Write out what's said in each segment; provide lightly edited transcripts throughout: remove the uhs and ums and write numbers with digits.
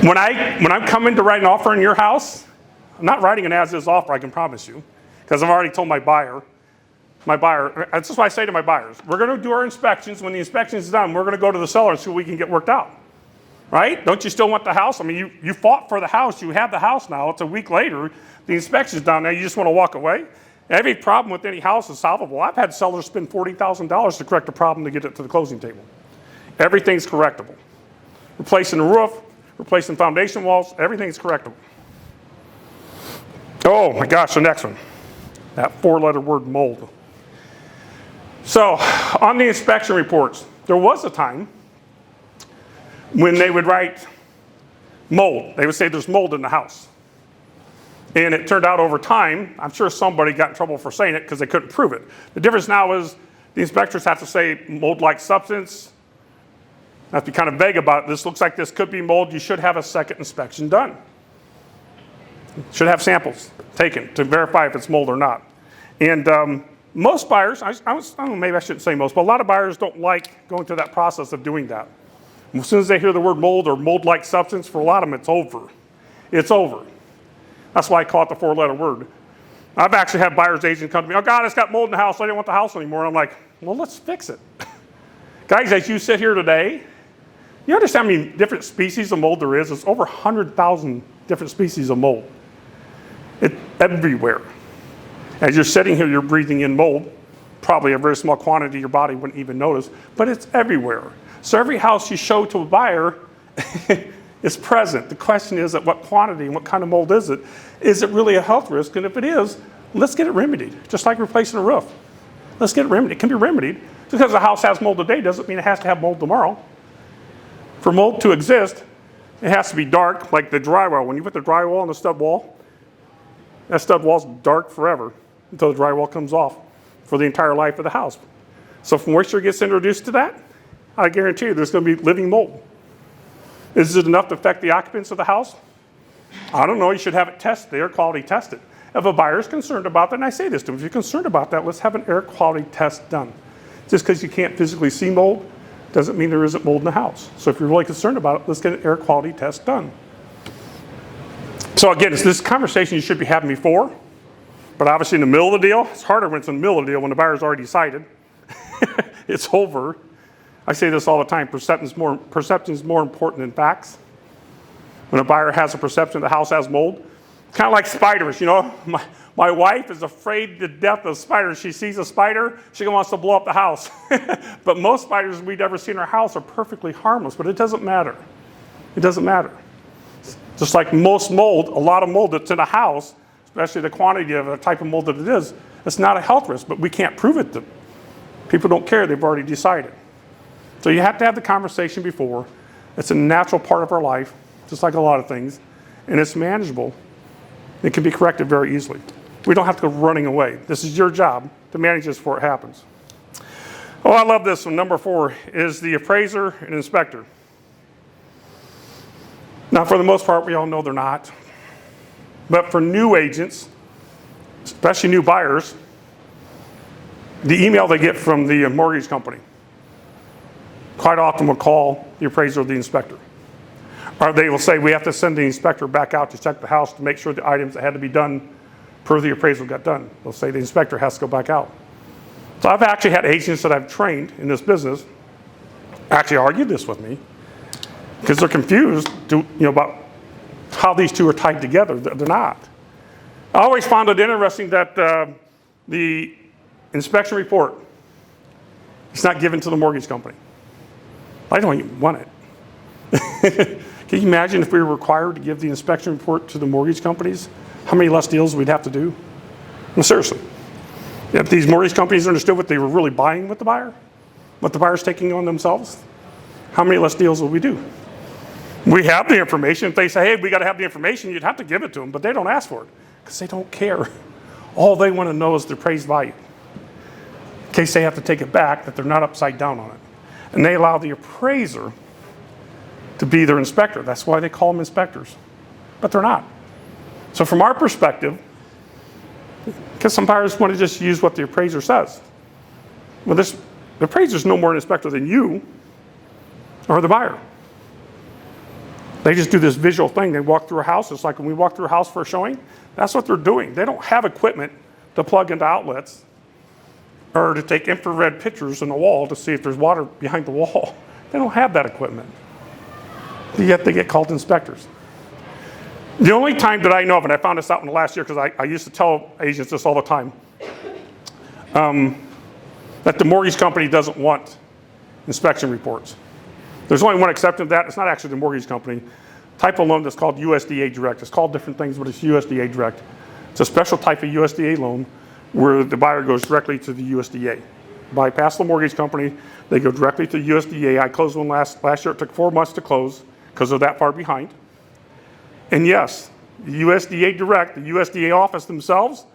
When I'm coming to write an offer in your house, I'm not writing an as-is offer, I can promise you, because I've already told my buyer, this is what I say to my buyers, we're going to do our inspections. When the inspection is done, we're going to go to the seller and see what we can get worked out. Right? Don't you still want the house? I mean, you fought for the house. You have the house now. It's a week later. The inspection's done. Now you just want to walk away? Every problem with any house is solvable. I've had sellers spend $40,000 to correct a problem to get it to the closing table. Everything's correctable. Replacing the roof, replacing foundation walls, everything's correctable. Oh my gosh, the next one. That four-letter word, mold. So on the inspection reports, there was a time when they would write mold. They would say there's mold in the house. And it turned out over time, I'm sure somebody got in trouble for saying it because they couldn't prove it. The difference now is the inspectors have to say mold-like substance. Have to be kind of vague about it. This looks like this could be mold. You should have a second inspection done. Should have samples taken to verify if it's mold or not. And most buyers, I don't know, maybe I shouldn't say most, but a lot of buyers don't like going through that process of doing that. As soon as they hear the word mold or mold-like substance, for a lot of them, it's over. It's over. That's why I call it the four-letter word. I've actually had buyer's agents come to me, oh God, it's got mold in the house, I didn't want the house anymore. And I'm like, well, let's fix it. Guys, as you sit here today, you understand how many different species of mold there is? It's over 100,000 different species of mold. It's everywhere. As you're sitting here, you're breathing in mold. Probably a very small quantity your body wouldn't even notice, but it's everywhere. So every house you show to a buyer is present. The question is at what quantity and what kind of mold is it? Is it really a health risk? And if it is, let's get it remedied. Just like replacing a roof. Let's get it remedied. It can be remedied. Just because a house has mold today doesn't mean it has to have mold tomorrow. For mold to exist, it has to be dark, like the drywall. When you put the drywall on the stud wall, that stud wall's dark forever until the drywall comes off for the entire life of the house. So if moisture gets introduced to that, I guarantee you there's going to be living mold. Is it enough to affect the occupants of the house? I don't know. You should have it tested, air quality tested. If a buyer is concerned about that, and I say this to them, if you're concerned about that, let's have an air quality test done. Just because you can't physically see mold doesn't mean there isn't mold in the house. So if you're really concerned about it, let's get an air quality test done. So again, it's this conversation you should be having before, but obviously in the middle of the deal, it's harder when it's in the middle of the deal when the buyer's already decided. It's over. I say this all the time, perception is more important than facts. When a buyer has a perception the house has mold, kind of like spiders, you know. My wife is afraid to death of spiders. She sees a spider, she wants to blow up the house. But most spiders we've ever seen in our house are perfectly harmless, but it doesn't matter. It doesn't matter. Just like most mold, a lot of mold that's in a house, especially the quantity of the type of mold that it is, it's not a health risk, but we can't prove it. People don't care, they've already decided. So you have to have the conversation before. It's a natural part of our life, just like a lot of things, and it's manageable. It can be corrected very easily. We don't have to go running away. This is your job to manage this before it happens. Oh, I love this one. Number 4 is the appraiser and inspector. Now, for the most part, we all know they're not. But for new agents, especially new buyers, the email they get from the mortgage company quite often will call the appraiser or the inspector. Or they will say, we have to send the inspector back out to check the house to make sure the items that had to be done per the appraisal got done. They'll say the inspector has to go back out. So I've actually had agents that I've trained in this business actually argue this with me because they're confused about how these two are tied together. They're not. I always found it interesting that the inspection report is not given to the mortgage company. I don't even want it. Can you imagine if we were required to give the inspection report to the mortgage companies? How many less deals we'd have to do? No, seriously. If these mortgage companies understood what they were really buying with the buyer, what the buyer's taking on themselves, how many less deals would we do? We have the information. If they say, hey, we got to have the information, you'd have to give it to them, but they don't ask for it because they don't care. All they want to know is the appraised value. In case they have to take it back, that they're not upside down on it. And they allow the appraiser to be their inspector. That's why they call them inspectors. But they're not. So from our perspective, because some buyers want to just use what the appraiser says. Well, the appraiser is no more an inspector than you or the buyer. They just do this visual thing. They walk through a house. It's like when we walk through a house for a showing, that's what they're doing. They don't have equipment to plug into outlets or to take infrared pictures on the wall to see if there's water behind the wall. They don't have that equipment. Yet they get called inspectors. The only time that I know of, and I found this out in the last year because I used to tell agents this all the time, that the mortgage company doesn't want inspection reports. There's only one exception to that. It's not actually the mortgage company. Type of loan that's called USDA Direct. It's called different things, but it's USDA Direct. It's a special type of USDA loan where the buyer goes directly to the USDA. Bypass the mortgage company, they go directly to the USDA. I closed one last year. It took 4 months to close because they're that far behind. And yes, the USDA Direct, the USDA office themselves,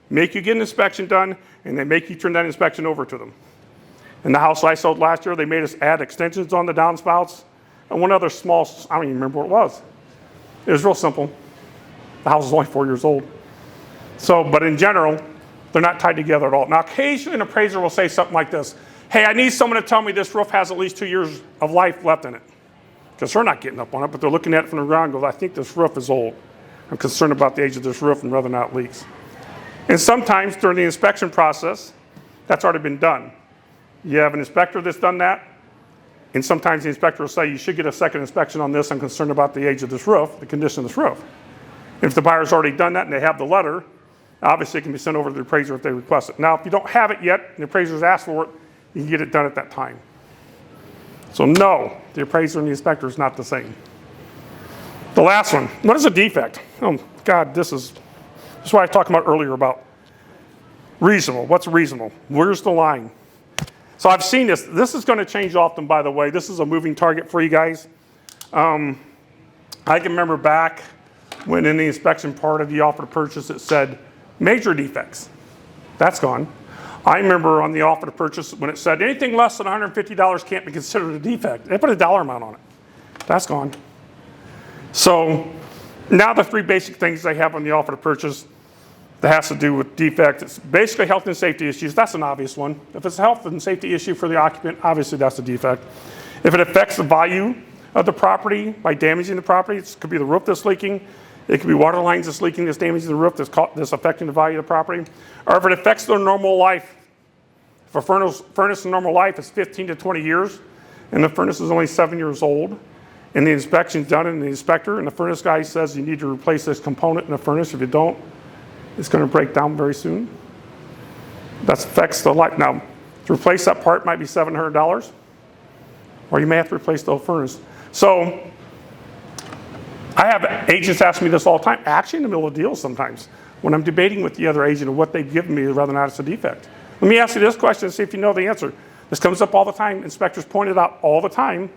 make you get an inspection done, and they make you turn that inspection over to them. In the house I sold last year, they made us add extensions on the downspouts and one other small, I don't even remember what it was. It was real simple. The house is only 4 years old. So, but in general, they're not tied together at all. Now, occasionally an appraiser will say something like this. Hey, I need someone to tell me this roof has at least 2 years of life left in it. Because they're not getting up on it, but they're looking at it from the ground and go, I think this roof is old. I'm concerned about the age of this roof and whether or not it leaks. And sometimes during the inspection process, that's already been done. You have an inspector that's done that, and sometimes the inspector will say, you should get a second inspection on this. I'm concerned about the age of this roof, the condition of this roof. And if the buyer's already done that and they have the letter, obviously it can be sent over to the appraiser if they request it. Now, if you don't have it yet, and the appraiser's asked for it, you can get it done at that time. So no, the appraiser and the inspector is not the same. The last one, what is a defect? Oh God, this is what I was talking about earlier about reasonable. What's reasonable? Where's the line? So I've seen this. This is going to change often, by the way. This is a moving target for you guys. I can remember back when in the inspection part of the offer to purchase it said major defects. That's gone. I remember on the offer to purchase when it said anything less than $150 can't be considered a defect. They put a dollar amount on it. That's gone. So now the 3 basic things they have on the offer to purchase that has to do with defects. It's basically health and safety issues. That's an obvious one. If it's a health and safety issue for the occupant, obviously that's a defect. If it affects the value of the property by damaging the property, it could be the roof that's leaking. It could be water lines that's leaking, that's damaging the roof, that's affecting the value of the property. Or if it affects their normal life. If a furnace in normal life is 15 to 20 years, and the furnace is only 7 years old, and the inspection's done in the inspector, and the furnace guy says you need to replace this component in the furnace. If you don't, it's going to break down very soon. That affects the life. Now, to replace that part might be $700, or you may have to replace the whole furnace. So I have agents ask me this all the time, actually in the middle of deals sometimes, when I'm debating with the other agent of what they've given me, whether or not it's a defect. Let me ask you this question and see if you know the answer. This comes up all the time. Inspectors point it out all the time.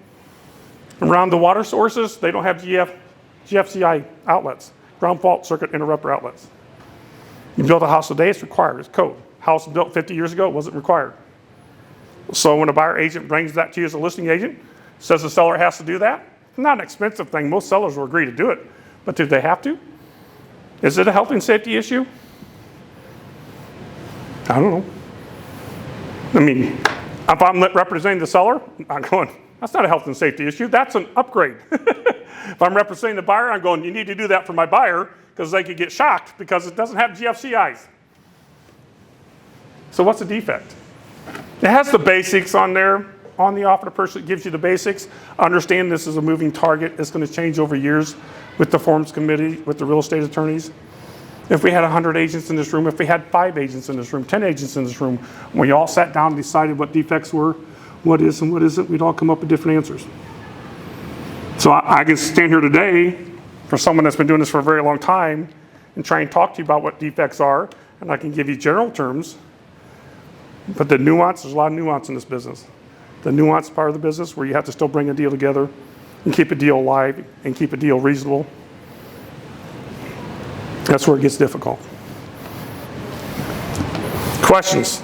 Around the water sources, they don't have GFCI outlets, ground fault circuit interrupter outlets. You build a house today, it's required, it's code. House built 50 years ago, it wasn't required. So when a buyer agent brings that to you as a listing agent, says the seller has to do that, it's not an expensive thing. Most sellers will agree to do it, but do they have to? Is it a health and safety issue? I don't know. I mean, if I'm representing the seller, I'm going, that's not a health and safety issue, that's an upgrade. If I'm representing the buyer, I'm going, you need to do that for my buyer because they could get shocked because it doesn't have GFCIs. So what's a defect? It has the basics on there. On the offer to purchase, it gives you the basics. Understand this is a moving target. It's going to change over years with the forms committee, with the real estate attorneys. If we had 100 agents in this room, if we had 5 agents in this room, 10 agents in this room, when you all sat down and decided what defects were, what is and what isn't, we'd all come up with different answers. So I can stand here today for someone that's been doing this for a very long time and try and talk to you about what defects are, and I can give you general terms, but the nuance, there's a lot of nuance in this business. The nuance part of the business where you have to still bring a deal together and keep a deal alive and keep a deal reasonable. That's where it gets difficult. Questions?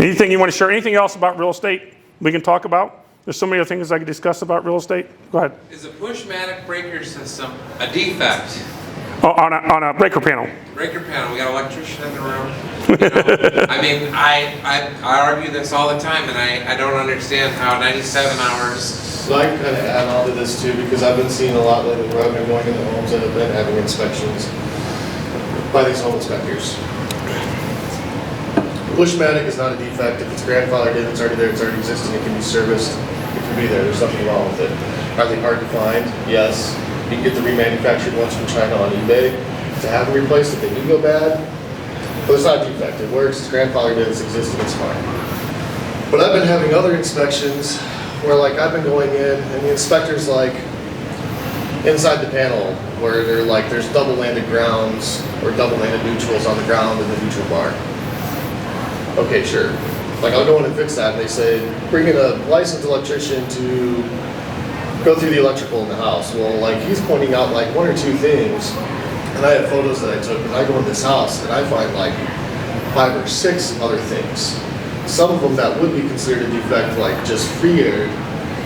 Anything you want to share? Anything else about real estate we can talk about? There's so many other things I could discuss about real estate. Go ahead. Is a pushmatic breaker system a defect? Oh, on a breaker panel. Breaker panel, we got an electrician in the room. You know, I mean, I argue this all the time, and I don't understand how 97 hours. So I can kind of add on to this too, because I've been seeing a lot lately where I've been going into homes that have been having inspections by these home inspectors. Bushmatic is not a defect. If it's grandfathered in, it's already there, it's already existing, it can be serviced, it can be there, there's nothing wrong with it. Are they hard to find? Yes. You can get the remanufactured ones from China on eBay. To have them replaced if they do go bad, but it's not a defect. It works, it's grandfathered in, it's existing, it's fine. But I've been having other inspections where like I've been going in and the inspector's like inside the panel where they're like there's double landed grounds or double landed neutrals on the ground in the neutral bar. Okay, sure. Like I'll go in and fix that and they say, bring in a licensed electrician to go through the electrical in the house. Well, like he's pointing out like one or two things, and I have photos that I took, and I go in this house and I find like 5 or 6 other things. Some of them that would be considered a defect, like just free air,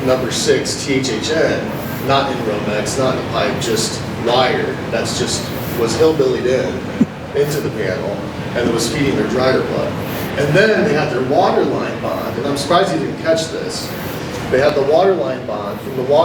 number 6 THHN, not in Romex, not in pipe, just wire. That's just was hillbillied into the panel, and it was feeding their dryer plug. And then they had their water line bond, and I'm surprised you didn't catch this. They had the water line bond from the water